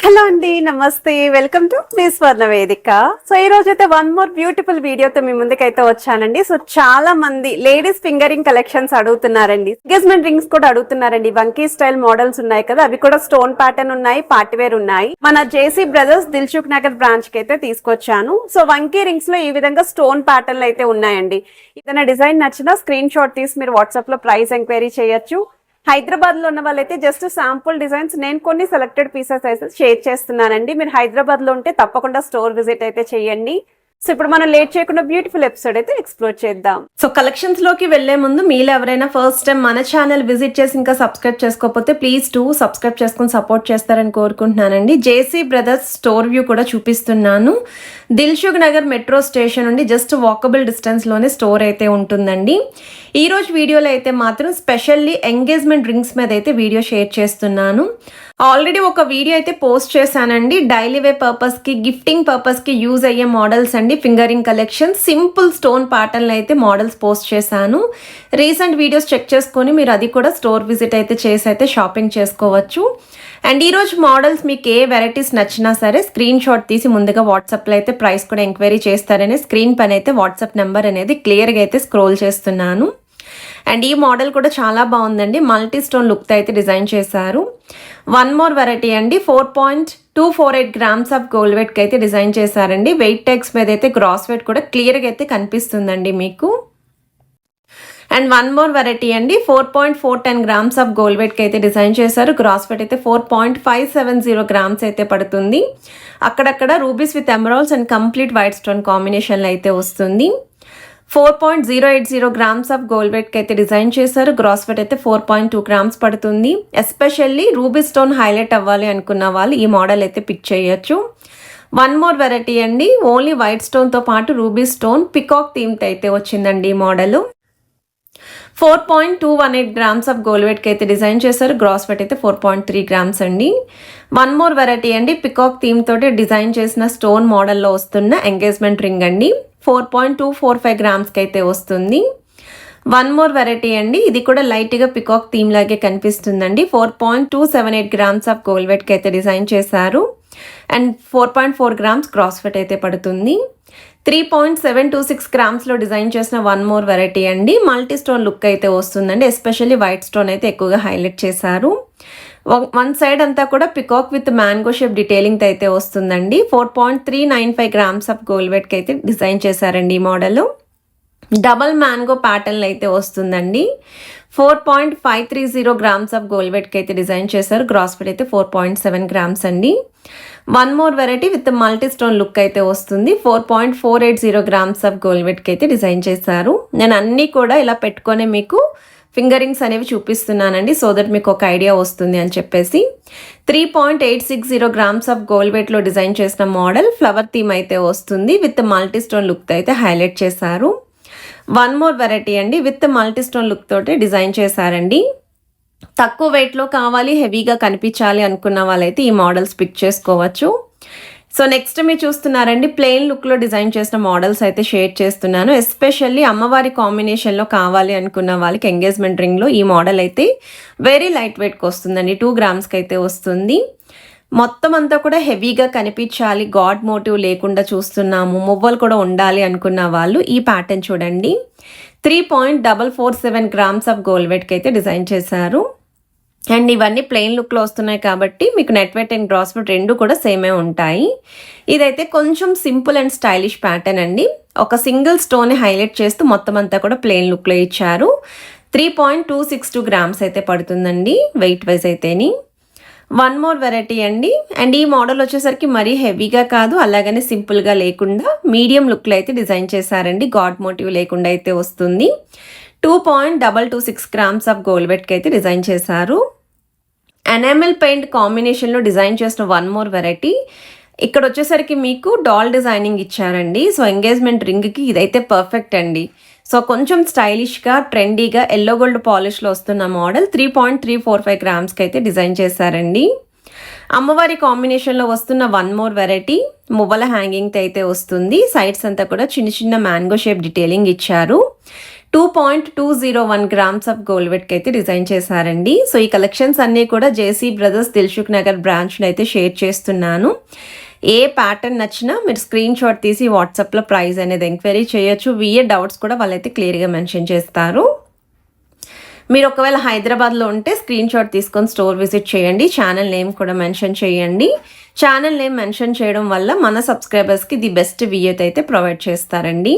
Hello అండి, నమస్తే. Welcome to me స్వర్ణ వేదిక. సో ఈ రోజు అయితే వన్ మోర్ బ్యూటిఫుల్ వీడియోతో మీ ముందుకైతే వచ్చానండి. సో చాలా మంది లేడీస్ ఫింగరింగ్ కలెక్షన్స్ అడుగుతున్నారండి, ఎంగేజ్మెంట్ రింగ్స్ కూడా అడుగుతున్నారండి. వంకీ స్టైల్ మోడల్స్ ఉన్నాయి కదా, అవి కూడా స్టోన్ ప్యాటర్న్ ఉన్నాయి, పార్టీవేర్ ఉన్నాయి. మన JC brothers Dilsukh Nagar branch కి అయితే తీసుకొచ్చాను. సో వంకీ రింగ్స్ లో ఈ విధంగా స్టోన్ ప్యాటర్న్ అయితే ఉన్నాయండి. ఏదైనా డిజైన్ నచ్చినా స్క్రీన్ షాట్ తీసి మీరు వాట్సాప్ లో ప్రైస్ ఎంక్వైరీ చేయొచ్చు. హైదరాబాద్ లో ఉన్న వాళ్ళైతే జస్ట్ శాంపుల్ డిజైన్స్ నేను కొన్ని సెలెక్టెడ్ పీసెస్ అయితే షేర్ చేస్తున్నానండి. మీరు హైదరాబాద్ లో ఉంటే తప్పకుండా స్టోర్ విజిట్ అయితే చేయండి. సో ఇప్పుడు మనం లేట్ చేయకుండా బ్యూటిఫుల్ ఎపిసోడ్ అయితే ఎక్స్ప్లోర్ చేద్దాం. సో కలెక్షన్స్ లోకి వెళ్లే ముందు మీలో ఎవరైనా ఫస్ట్ టైం మన ఛానల్ విజిట్ చేసి ఇంకా సబ్స్క్రైబ్ చేసుకోకపోతే ప్లీజ్ సబ్స్క్రైబ్ చేసుకుని సపోర్ట్ చేస్తారని కోరుకుంటున్నానండి. జేసీ బ్రదర్స్ స్టోర్ వ్యూ కూడా చూపిస్తున్నాను. దిల్సుఖ్ నగర్ మెట్రో స్టేషన్ నుండి జస్ట్ వాకబుల్ డిస్టెన్స్ లోనే స్టోర్ అయితే ఉంటుందండి. ఈ రోజు వీడియోలో అయితే మాత్రం స్పెషల్లీ ఎంగేజ్మెంట్ రింగ్స్ మీద అయితే వీడియో షేర్ చేస్తున్నాను. ఆల్రెడీ ఒక వీడియో అయితే పోస్ట్ చేశానండి. డైలీ వే పర్పస్ కి, గిఫ్టింగ్ పర్పస్ కి యూజ్ అయ్యే మోడల్స్ అండి. Fingering collection simple stone pattern అయితే మోడల్స్ పోస్ట్ చేశాను. రీసెంట్ వీడియోస్ చెక్ చేసుకొని మీరు అది కూడా స్టోర్ విజిట్ అయితే చేసి అయితే షాపింగ్ చేసుకోవచ్చు. అండ్ ఈరోజు మోడల్స్ మీకు ఏ వెరైటీస్ నచ్చినా సరే స్క్రీన్ షాట్ తీసి ముందుగా వాట్సాప్లో అయితే ప్రైస్ కూడా ఎంక్వైరీ చేస్తారని స్క్రీన్ పైన అయితే వాట్సాప్ నెంబర్ అనేది క్లియర్గా అయితే స్క్రోల్ చేస్తున్నాను. అండ్ ఈ మోడల్ కూడా చాలా బాగుందండి. మల్టీ స్టోన్ లుక్ అయితే డిజైన్ చేశారు. వన్ మోర్ వెరైటీ అండి. 4.248 గ్రామ్స్ ఆఫ్ గోల్డ్ వెయిట్కి అయితే డిజైన్ చేశారండి. వెయిట్ ట్యాగ్స్ మీద అయితే గ్రాస్ వెయిట్ కూడా క్లియర్గా అయితే కనిపిస్తుందండి మీకు. అండ్ వన్ మోర్ వెరైటీ అండి. 4.410 గ్రామ్స్ ఆఫ్ గోల్డ్ వెయిట్కి అయితే డిజైన్ చేశారు. గ్రాస్ వెయిట్ అయితే 4.570 గ్రామ్స్ అయితే పడుతుంది. అక్కడక్కడ rubies with emeralds and complete white stone కాంబినేషన్లో అయితే వస్తుంది. 4.080 గ్రామ్స్ ఆఫ్ గోల్డ్ వెయిట్కి అయితే డిజైన్ చేశారు. గ్రాస్ వెయిట్ అయితే 4.2 గ్రామ్స్ పడుతుంది. ఎస్పెషల్లీ రూబీ స్టోన్ హైలైట్ అవ్వాలి అనుకున్న వాళ్ళు ఈ మోడల్ అయితే పిక్ చేయొచ్చు. వన్ మోర్ వెరైటీ అండి. ఓన్లీ వైట్ స్టోన్తో పాటు రూబీ స్టోన్ పికాక్ థీమ్తో అయితే వచ్చిందండి ఈ మోడల్. 4.218 గ్రామ్స్ ఆఫ్ గోల్డ్ వెయిట్కి అయితే డిజైన్ చేశారు. గ్రాస్ వెయిట్ అయితే 4.3 గ్రామ్స్ అండి. వన్ మోర్ వెరైటీ అండి. పికాక్ థీమ్ తోటి డిజైన్ చేసిన స్టోన్ మోడల్లో వస్తున్న ఎంగేజ్మెంట్ రింగ్ అండి. 4.245 గ్రామ్స్కి అయితే వస్తుంది. వన్ మోర్ వెరైటీ అండి. ఇది కూడా లైట్గా పికాక్ థీమ్ లాగే కనిపిస్తుందండి. 4.278 గ్రామ్స్ ఆఫ్ గోల్డ్ వెయిట్కి అయితే డిజైన్ చేశారు. అండ్ 4.4 గ్రామ్స్ క్రాస్ వెయిట్ అయితే పడుతుంది. 3.726 గ్రామ్స్లో డిజైన్ చేసిన వన్ మోర్ వెరైటీ అండి. మల్టీ స్టోన్ లుక్ అయితే వస్తుందండి. ఎస్పెషల్లీ వైట్ స్టోన్ అయితే ఎక్కువగా హైలైట్ చేశారు. వన్ సైడ్ అంతా కూడా peacock with mango shape detailing అయితే వస్తుందండి. 4.395 గ్రామ్స్ ఆఫ్ గోల్డ్ వెయిట్కి అయితే డిజైన్ చేశారండి ఈ మోడల్. డబల్ మ్యాంగో ప్యాటర్న్ అయితే వస్తుందండి. 4.530 గ్రామ్స్ ఆఫ్ గోల్డ్ వెయిట్కి అయితే డిజైన్ చేశారు. గ్రాస్ వెయిట్ అయితే 4.7 గ్రామ్స్ అండి. One more variety with multi stone look అయితే వస్తుంది. 4.480 గ్రామ్స్ ఆఫ్ గోల్డ్ వెయిట్కి అయితే డిజైన్ చేశారు. నేను అన్నీ కూడా ఇలా పెట్టుకొని మీకు ఫింగరింగ్స్ అనేవి చూపిస్తున్నానండి, సో దట్ మీకు ఒక ఐడియా వస్తుంది అని చెప్పేసి. 3.860 గ్రామ్స్ ఆఫ్ గోల్డ్ వెయిట్లో డిజైన్ చేసిన మోడల్ ఫ్లవర్ థీమ్ అయితే వస్తుంది. విత్ మల్టీ స్టోన్ లుక్ అయితే హైలైట్ చేశారు. వన్ మోర్ వెరైటీ అండి. విత్ మల్టీ స్టోన్ లుక్ తోటి డిజైన్ చేశారండి. తక్కువ వెయిట్లో కావాలి, హెవీగా కనిపించాలి అనుకున్న వాళ్ళైతే ఈ మోడల్స్ పిక్ చేసుకోవచ్చు. సో నెక్స్ట్ మీరు చూస్తున్నారండి, ప్లెయిన్ లుక్లో డిజైన్ చేసిన మోడల్స్ అయితే షేర్ చేస్తున్నాను. ఎస్పెషల్లీ అమ్మవారి కాంబినేషన్లో కావాలి అనుకున్న వాళ్ళకి ఎంగేజ్మెంట్ రింగ్లో ఈ మోడల్ అయితే వెరీ లైట్ వెయిట్కి వస్తుందండి. 2 గ్రామ్స్కి అయితే వస్తుంది. మొత్తం అంతా కూడా హెవీగా కనిపించాలి, గాడ్ మోటివ్ లేకుండా చూస్తున్నాము, మువ్వలు కూడా ఉండాలి అనుకున్న వాళ్ళు ఈ ప్యాటర్న్ చూడండి. 3.447 గ్రామ్స్ ఆఫ్ గోల్డ్ వెయిట్కి అయితే డిజైన్ చేశారు. అండ్ ఇవన్నీ ప్లెయిన్ లుక్లో వస్తున్నాయి కాబట్టి మీకు net weight and gross weight రెండు కూడా సేమే ఉంటాయి. ఇదైతే కొంచెం సింపుల్ అండ్ స్టైలిష్ ప్యాటర్న్ అండి. ఒక సింగిల్ స్టోన్ హైలైట్ చేస్తూ మొత్తం అంతా కూడా ప్లెయిన్ లుక్లో ఇచ్చారు. 3.262 గ్రామ్స్ అయితే పడుతుందండి వెయిట్ వైజ్ అయితేని. వన్ మోర్ వెరైటీ అండి. అండ్ ఈ మోడల్ వచ్చేసరికి మరీ హెవీగా కాదు, అలాగనే సింపుల్గా లేకుండా మీడియం లుక్లో అయితే డిజైన్ చేశారండి. గాడ్ మోటివ్ లేకుండా అయితే వస్తుంది. 2.226 గ్రామ్స్ ఆఫ్ గోల్డ్ వెయిట్కి అయితే డిజైన్ చేశారు. ఎనామెల్ పెయింట్ కాంబినేషన్లో డిజైన్ చేసిన వన్ మోర్ వెరైటీ. ఇక్కడ వచ్చేసరికి మీకు డాల్ డిజైనింగ్ ఇచ్చారండి. సో ఎంగేజ్మెంట్ రింగ్కి ఇదైతే పర్ఫెక్ట్ అండి. సో కొంచెం స్టైలిష్గా ట్రెండీగా ఎల్లో గోల్డ్ పాలిష్లో వస్తున్న మోడల్ 3.345 గ్రామ్స్కి అయితే డిజైన్ చేశారండి. అమ్మవారి కాంబినేషన్లో వస్తున్న వన్ మోర్ వెరైటీ మువ్వల హ్యాంగింగ్ అయితే వస్తుంది. సైడ్స్ అంతా కూడా చిన్న చిన్న మ్యాంగో షేప్ డీటెయిలింగ్ ఇచ్చారు. 2.201 గ్రామ్స్ ఆఫ్ గోల్డ్ వెట్కి అయితే డిజైన్ చేశారండి. సో ఈ కలెక్షన్స్ అన్నీ కూడా జేసీ బ్రదర్స్ దిల్సుఖ్ నగర్ బ్రాంచ్లో అయితే షేర్ చేస్తున్నాను. ఏ ప్యాటర్న్ నచ్చినా మీరు స్క్రీన్ షాట్ తీసి వాట్సాప్లో ప్రైస్ అనేది ఎంక్వైరీ చేయొచ్చు. విఏ డౌట్స్ కూడా వాళ్ళైతే క్లియర్గా మెన్షన్ చేస్తారు. మీరు ఒకవేళ హైదరాబాద్లో ఉంటే స్క్రీన్ షాట్ తీసుకొని స్టోర్ విజిట్ చేయండి. ఛానల్ నేమ్ కూడా మెన్షన్ చేయండి. ఛానల్ నేమ్ మెన్షన్ చేయడం వల్ల మన సబ్స్క్రైబర్స్కి ది బెస్ట్ వీడియో అయితే ప్రొవైడ్ చేస్తారండి.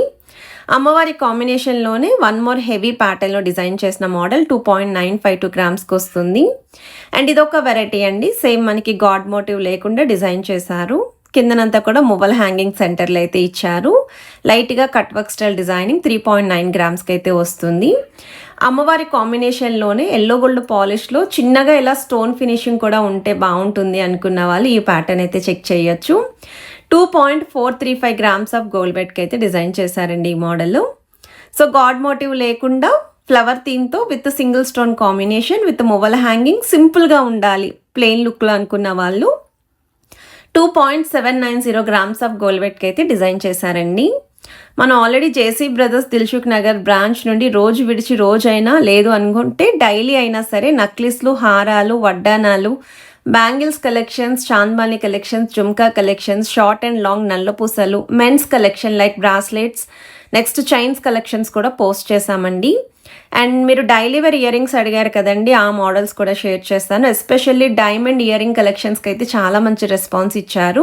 అమ్మవారి కాంబినేషన్లోనే వన్ మోర్ హెవీ ప్యాటర్న్లో డిజైన్ చేసిన మోడల్ 2.952 గ్రామ్స్కి వస్తుంది. అండ్ ఇదొక వెరైటీ అండి. సేమ్ మనకి గాడ్ మోటివ్ లేకుండా డిజైన్ చేశారు. కిందనంతా కూడా మువ్వల్ హ్యాంగింగ్ సెంటర్లో అయితే ఇచ్చారు. లైట్గా కట్ వర్క్ స్టైల్ డిజైనింగ్ 3.9 గ్రామ్స్కి అయితే వస్తుంది. అమ్మవారి కాంబినేషన్లోనే ఎల్లో గోల్డ్ పాలిష్లో చిన్నగా ఇలా స్టోన్ ఫినిషింగ్ కూడా ఉంటే బాగుంటుంది అనుకున్న వాళ్ళు ఈ ప్యాటర్న్ అయితే చెక్ చేయొచ్చు. 2.435 గ్రామ్స్ ఆఫ్ గోల్డ్ బెట్కి అయితే డిజైన్ చేశారండి ఈ మోడల్. సో గాడ్ మోటివ్ లేకుండా ఫ్లవర్ థీమ్తో with single stone combination with మువ్వల హ్యాంగింగ్ సింపుల్గా ఉండాలి ప్లెయిన్ లుక్లో అనుకున్న వాళ్ళు 2.790 గ్రామ్స్ ఆఫ్ గోల్డ్ వెట్కి అయితే డిజైన్ చేశారండి. మనం already JC brothers Dilsukh Nagar branch నుండి రోజు విడిచి రోజైనా లేదు అనుకుంటే డైలీ అయినా సరే నక్లిస్లు, హారాలు, వడ్డానాలు, bangles collections, chandbali collections, jhumka collections, short and long నల్లపూసలు, men's collection like bracelets, next chains collections కూడా పోస్ట్ చేశామండి. అండ్ మీరు డైలీ వేర్ ఇయర్ రింగ్స్ అడిగారు కదండి, ఆ మోడల్స్ కూడా షేర్ చేస్తాను. ఎస్పెషల్లీ డైమండ్ ఇయర్ రింగ్ కలెక్షన్స్కి అయితే చాలా మంచి రెస్పాన్స్ ఇచ్చారు.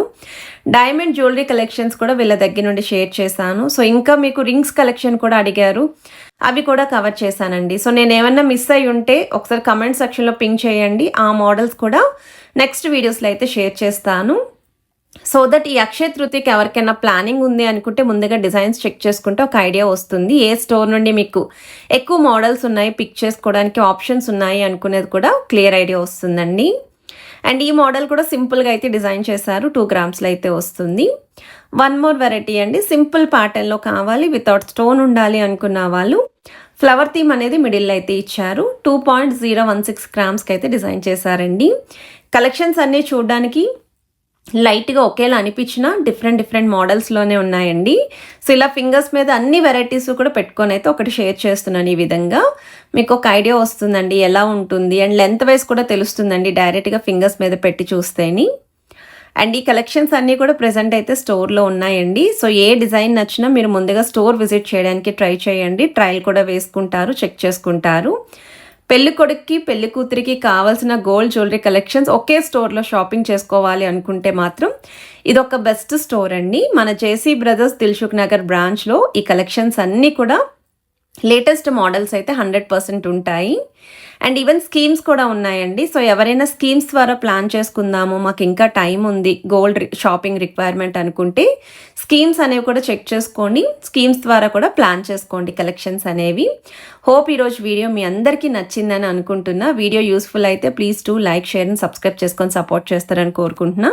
డైమండ్ జ్యువెలరీ కలెక్షన్స్ కూడా వీళ్ళ దగ్గర నుండి షేర్ చేశాను. సో ఇంకా మీకు రింగ్స్ కలెక్షన్ కూడా అడిగారు, అవి కూడా కవర్ చేశానండి. సో నేను ఏమన్నా మిస్ అయ్యి ఉంటే ఒకసారి కమెంట్ సెక్షన్లో పింక్ చేయండి. ఆ మోడల్స్ కూడా నెక్స్ట్ వీడియోస్లో అయితే షేర్ చేస్తాను. సో దట్ ఈ అక్షయ తృతీయకి ఎవరికైనా ప్లానింగ్ ఉంది అనుకుంటే ముందుగా డిజైన్స్ చెక్ చేసుకుంటే ఒక ఐడియా వస్తుంది. ఏ స్టోర్ నుండి మీకు ఎక్కువ మోడల్స్ ఉన్నాయి, పిక్ చేసుకోవడానికి ఆప్షన్స్ ఉన్నాయి అనుకునేది కూడా క్లియర్ ఐడియా వస్తుందండి. అండ్ ఈ మోడల్ కూడా సింపుల్గా అయితే డిజైన్ చేశారు. 2 గ్రామ్స్లో అయితే వస్తుంది. వన్ మోర్ వెరైటీ అండి. సింపుల్ ప్యాటర్న్లో కావాలి, వితౌట్ స్టోన్ ఉండాలి అనుకున్న వాళ్ళు ఫ్లవర్ థీమ్ అనేది మిడిల్లో అయితే ఇచ్చారు. 2.016 గ్రామ్స్కి అయితే డిజైన్ చేశారండి. కలెక్షన్స్ అన్నీ చూడడానికి లైట్గా ఒకేలా అనిపించిన డిఫరెంట్ మోడల్స్లోనే ఉన్నాయండి. సో ఇలా ఫింగర్స్ మీద అన్ని వెరైటీస్ కూడా పెట్టుకొని అయితే ఒకటి షేర్ చేస్తున్నాను. ఈ విధంగా మీకు ఒక ఐడియా వస్తుందండి ఎలా ఉంటుంది. అండ్ లెంత్ వైజ్ కూడా తెలుస్తుందండి డైరెక్ట్గా ఫింగర్స్ మీద పెట్టి చూస్తేని. అండ్ ఈ కలెక్షన్స్ అన్నీ కూడా ప్రెజెంట్ అయితే స్టోర్లో ఉన్నాయండి. సో ఏ డిజైన్ నచ్చినా మీరు ముందుగా స్టోర్ విజిట్ చేయడానికి ట్రై చేయండి. ట్రయల్ కూడా వేసుకుంటారు, చెక్ చేసుకుంటారు. పెళ్లి కొడుక్కి పెళ్లి కూతురికి కావాల్సిన గోల్డ్ జ్యువెలరీ కలెక్షన్స్ ఒకే స్టోర్లో షాపింగ్ చేసుకోవాలి అనుకుంటే మాత్రం ఇదొక బెస్ట్ స్టోర్ అండి. మన జేసీ బ్రదర్స్ దిల్సుఖ్ నగర్ బ్రాంచ్లో ఈ కలెక్షన్స్ అన్నీ కూడా లేటెస్ట్ మోడల్స్ అయితే 100% ఉంటాయి. అండ్ ఈవెన్ స్కీమ్స్ కూడా ఉన్నాయండి. సో ఎవరైనా స్కీమ్స్ ద్వారా ప్లాన్ చేసుకుందాము, మాకు ఇంకా టైం ఉంది, గోల్డ్ షాపింగ్ రిక్వైర్మెంట్ అనుకుంటే స్కీమ్స్ అనేవి కూడా చెక్ చేసుకోండి. స్కీమ్స్ ద్వారా కూడా ప్లాన్ చేసుకోండి కలెక్షన్స్ అనేవి. హోప్ ఈరోజు వీడియో మీ అందరికీ నచ్చిందని అనుకుంటున్నా. వీడియో యూస్ఫుల్ అయితే please to like, share and subscribe చేసుకొని సపోర్ట్ చేస్తారని కోరుకుంటున్నా.